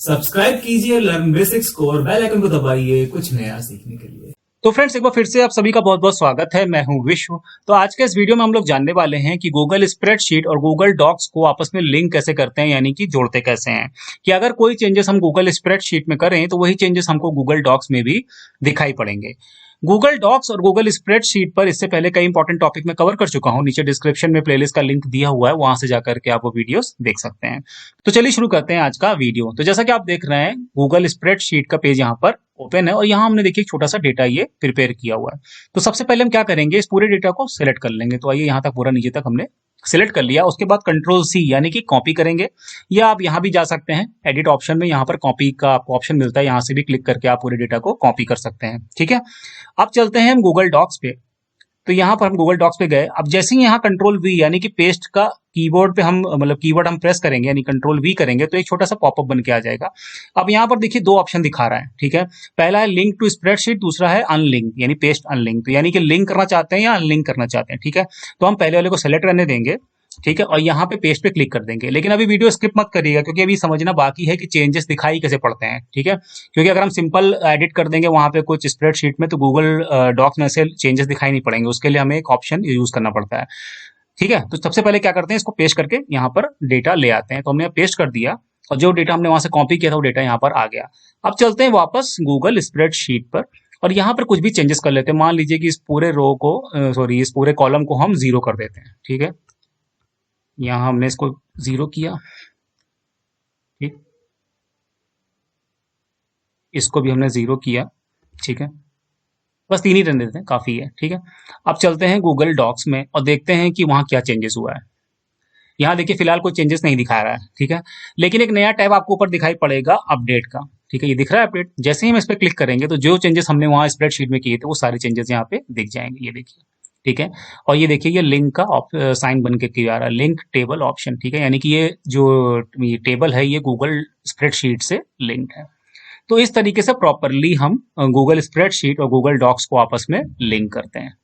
Subscribe कीजिए learn basics को और बेल आइकन को दबाइए कुछ नया सीखने के लिए। तो फ्रेंड्स, एक बार फिर से आप सभी का बहुत बहुत स्वागत है। मैं हूं विश्व। तो आज के इस वीडियो में हम लोग जानने वाले हैं कि गूगल स्प्रेडशीट और गूगल डॉक्स को आपस में लिंक कैसे करते हैं, यानी कि जोड़ते कैसे हैं। कि अगर कोई चेंजेस हम गूगल स्प्रेडशीट में करें तो वही चेंजेस हमको गूगल डॉक्स में भी दिखाई पड़ेंगे। गूगल डॉक्स और गूगल स्प्रेडशीट पर इससे पहले कई इंपॉर्टेंट टॉपिक में कवर कर चुका हूं। नीचे डिस्क्रिप्शन में प्लेलिस्ट का लिंक दिया हुआ है, वहां से जाकर के आप वो वीडियोस देख सकते हैं। तो चलिए शुरू करते हैं आज का वीडियो। तो जैसा कि आप देख रहे हैं, गूगल स्प्रेडशीट का पेज यहाँ पर ओपन है और यहाँ हमने देखिए छोटा सा डेटा ये प्रिपेयर किया हुआ है। तो सबसे पहले हम क्या करेंगे, इस पूरे डेटा को सिलेक्ट कर लेंगे। तो आइए, यहाँ तक पूरा नीचे तक हमने सिलेक्ट कर लिया। उसके बाद कंट्रोल सी यानी कि कॉपी करेंगे, या आप यहाँ भी जा सकते हैं एडिट ऑप्शन में, यहाँ पर कॉपी का आपको ऑप्शन मिलता है, यहाँ से भी क्लिक करके आप पूरे डेटा को कॉपी कर सकते हैं। ठीक है, अब चलते हैं हम गूगल डॉक्स पे। तो यहाँ पर हम गूगल डॉक्स पे गए। अब जैसे ही यहाँ कंट्रोल वी यानी कि पेस्ट का कीबोर्ड पे हम मतलब कीवर्ड हम प्रेस करेंगे, यानी कंट्रोल वी करेंगे, तो एक छोटा सा पॉपअप बन के आ जाएगा। अब यहाँ पर देखिए दो ऑप्शन दिखा रहा है। ठीक है, पहला है लिंक टू स्प्रेडशीट, दूसरा है अनलिंक यानी पेस्ट अनलिंक। तो यानी कि लिंक करना चाहते हैं या अनलिंक करना चाहते हैं। ठीक है, तो हम पहले वाले को सेलेक्ट करने देंगे। ठीक है, और यहाँ पे पेस्ट पे क्लिक कर देंगे। लेकिन अभी वीडियो स्किप मत करिएगा, क्योंकि अभी समझना बाकी है कि चेंजेस दिखाई कैसे पड़ते हैं। ठीक है, क्योंकि अगर हम सिंपल एडिट कर देंगे वहां पे कुछ स्प्रेडशीट में, तो गूगल डॉक्स में से चेंजेस दिखाई नहीं पड़ेंगे। उसके लिए हमें एक ऑप्शन यूज करना पड़ता है। ठीक है, तो सबसे पहले क्या करते हैं, इसको पेस्ट करके यहाँ पर डेटा ले आते हैं। तो हमने पेस्ट कर दिया और जो डेटा हमने वहां से कॉपी किया था वो डेटा यहाँ पर आ गया। अब चलते हैं वापस गूगल स्प्रेडशीट पर और यहाँ पर कुछ भी चेंजेस कर लेते हैं। मान लीजिए कि इस पूरे रो को इस पूरे कॉलम को हम 0 कर देते हैं। ठीक है, यहाँ हमने इसको 0 किया। ठीक, इसको भी हमने 0 किया। ठीक है, बस 3 ही रहने देते हैं, काफी है। ठीक है, अब चलते हैं गूगल डॉक्स में और देखते हैं कि वहां क्या चेंजेस हुआ है। यहाँ देखिए फिलहाल कोई चेंजेस नहीं दिखा रहा है। ठीक है, लेकिन एक नया टैब आपको ऊपर दिखाई पड़ेगा अपडेट का। ठीक है, ये दिख रहा है अपडेट। जैसे ही हम इस पर क्लिक करेंगे तो जो चेंजेस हमने वहां स्प्रेडशीट में किए थे वो सारे चेंजेस यहाँ पे दिख जाएंगे। ये देखिए। ठीक है, और ये देखिए ये लिंक का साइन बन के किया रहा है, लिंक टेबल ऑप्शन। ठीक है, यानी कि ये जो ये टेबल है ये गूगल स्प्रेडशीट से लिंक है। तो इस तरीके से प्रॉपरली हम गूगल स्प्रेडशीट और गूगल डॉक्स को आपस में लिंक करते हैं।